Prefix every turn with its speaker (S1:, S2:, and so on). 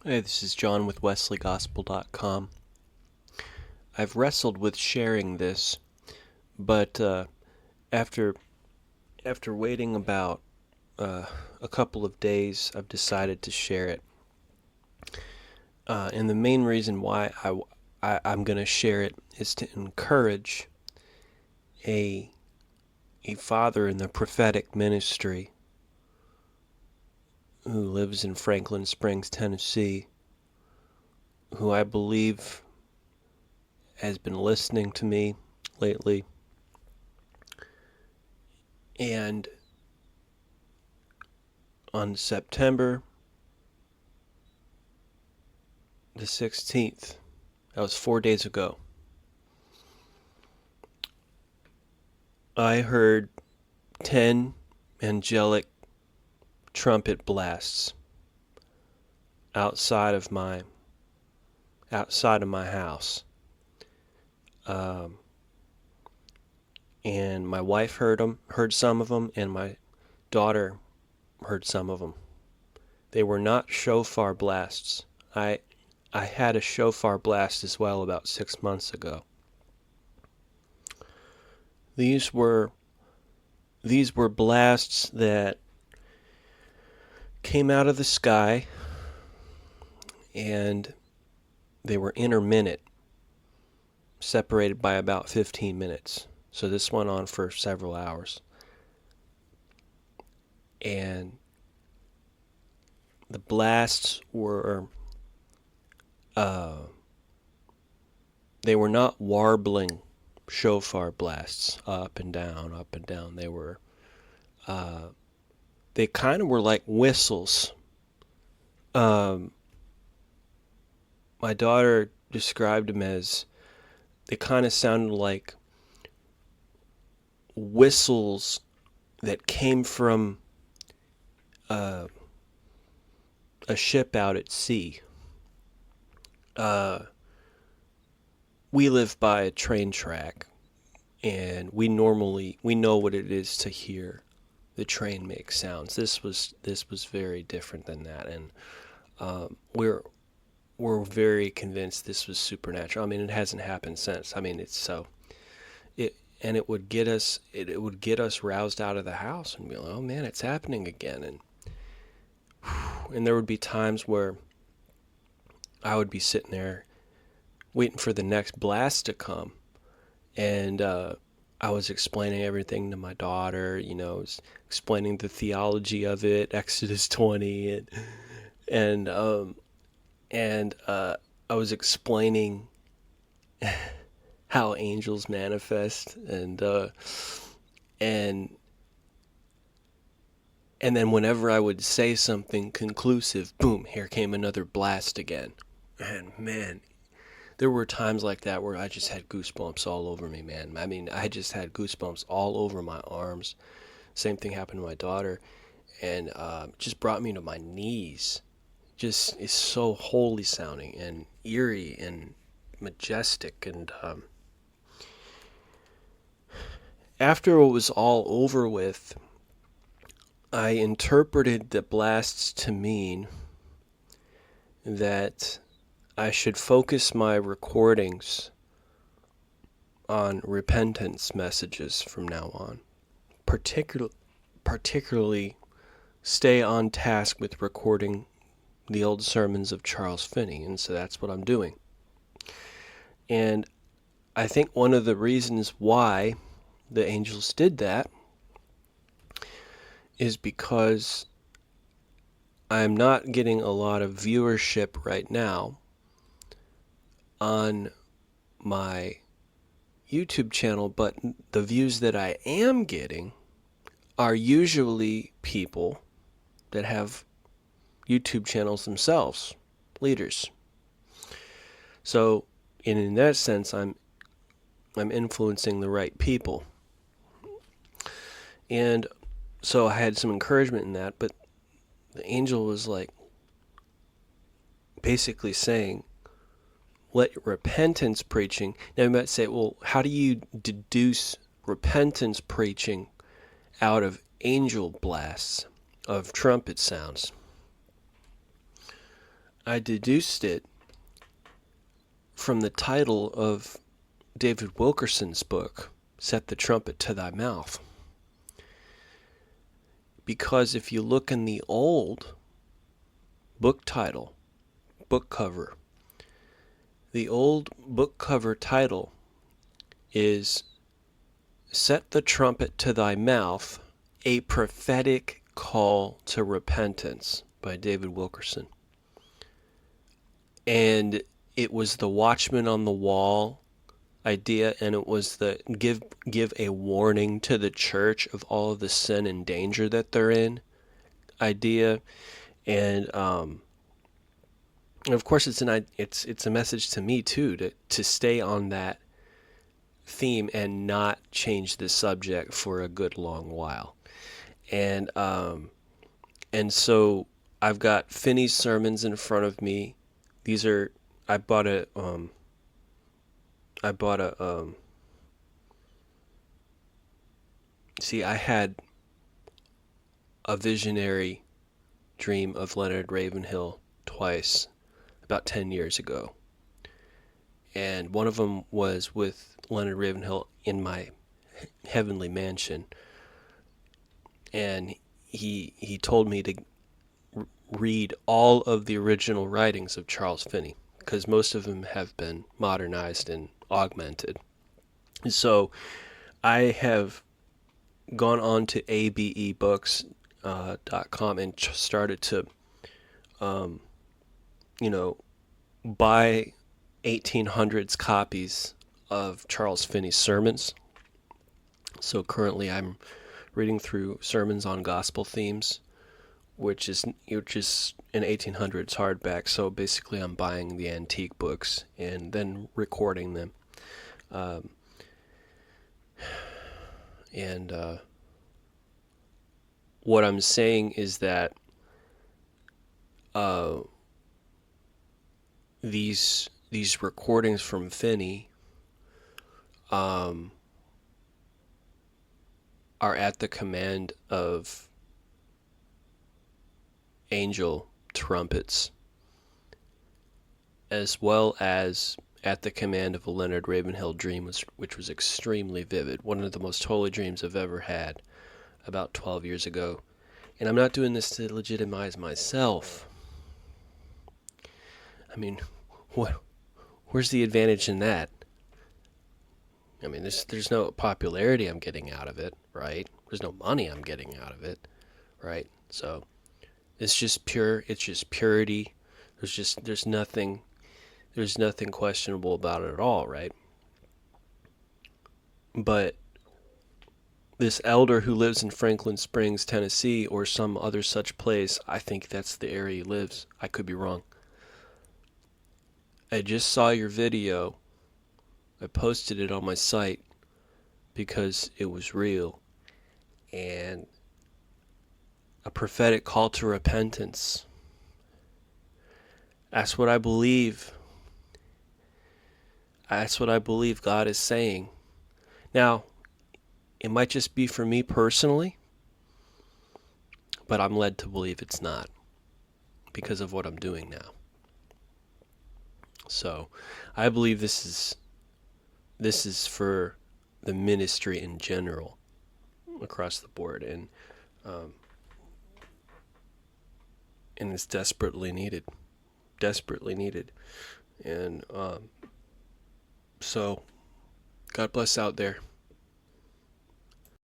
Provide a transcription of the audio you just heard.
S1: Hey, this is John with wesleygospel.com. I've wrestled with sharing this, but after after waiting about a couple of days, I've decided to share it. And the main reason why I'm going to share it is to encourage a father in the prophetic ministry who lives in Franklin Springs, Tennessee, who I believe has been listening to me lately. And on September the 16th, that was 4 days ago, I heard 10 angelic trumpet blasts outside of my house. And my wife heard some of them, and my daughter heard some of them. They were not shofar blasts. I had a shofar blast as well about 6 months ago. These were blasts that came out of the sky, and they were intermittent, separated by about 15 minutes. So this went on for several hours. And the blasts were, they were not warbling shofar blasts up and down, up and down. They were, they kind of were like whistles. My daughter described them as, they kind of sounded like whistles that came from a ship out at sea. We live by a train track, and we know what it is to hear the train make sounds. This was very different than that, and we're very convinced this was supernatural. I mean, it hasn't happened since. I mean, it would get us roused out of the house and be like, oh man, it's happening again. And there would be times where I would be sitting there waiting for the next blast to come, and I was explaining everything to my daughter, was explaining the theology of it, Exodus 20, and I was explaining how angels manifest, and then whenever I would say something conclusive, boom, here came another blast again. And man, there were times like that where I just had goosebumps all over me, man. I mean, I just had goosebumps all over my arms. Same thing happened to my daughter, and just brought me to my knees. Just is so holy sounding and eerie and majestic. And after it was all over with, I interpreted the blasts to mean that I should focus my recordings on repentance messages from now on. Particularly stay on task with recording the old sermons of Charles Finney, and so that's what I'm doing. And I think one of the reasons why the angels did that is because I'm not getting a lot of viewership right now on my YouTube channel, but the views that I am getting are usually people that have YouTube channels themselves, leaders. So, in that sense, I'm influencing the right people. And so I had some encouragement in that, but the angel was like basically saying, let repentance preaching. Now you might say, well, how do you deduce repentance preaching out of angel blasts, of trumpet sounds? I deduced it from the title of David Wilkerson's book, Set the Trumpet to Thy Mouth. Because if you look in the old book title, book cover, the old book cover title is Set the Trumpet to Thy Mouth, A Prophetic Call to Repentance by David Wilkerson. And it was the Watchman on the Wall idea, and it was the give a warning to the church of all of the sin and danger that they're in idea. And of course it's a message to me too, to stay on that theme and not change the subject for a good long while. And so I've got Finney's sermons in front of me. These are I bought a see, I had a visionary dream of Leonard Ravenhill twice about 10 years ago. And one of them was with Leonard Ravenhill in my heavenly mansion. And he told me to read all of the original writings of Charles Finney, because most of them have been modernized and augmented. So I have gone on to abebooks.com and started to, buy 1800s copies of Charles Finney's sermons. So currently I'm reading through Sermons on Gospel Themes, which is an 1800s hardback. So basically I'm buying the antique books and then recording them. What I'm saying is that these recordings from Finney are at the command of angel trumpets, as well as at the command of a Leonard Ravenhill dream, which was extremely vivid. One of the most holy dreams I've ever had, about 12 years ago. And I'm not doing this to legitimize myself. I mean, where's the advantage in that? I mean, there's no popularity I'm getting out of it, right? There's no money I'm getting out of it, right? So it's just purity. There's nothing questionable about it at all, right? But this elder who lives in Franklin Springs, Tennessee, or some other such place, I think that's the area he lives. I could be wrong. I just saw your video. I posted it on my site because it was real. And a prophetic call to repentance. That's what I believe. That's what I believe God is saying. Now, it might just be for me personally, but I'm led to believe it's not because of what I'm doing now. So, I believe this is for the ministry in general, across the board, and it's desperately needed, and so God bless out there.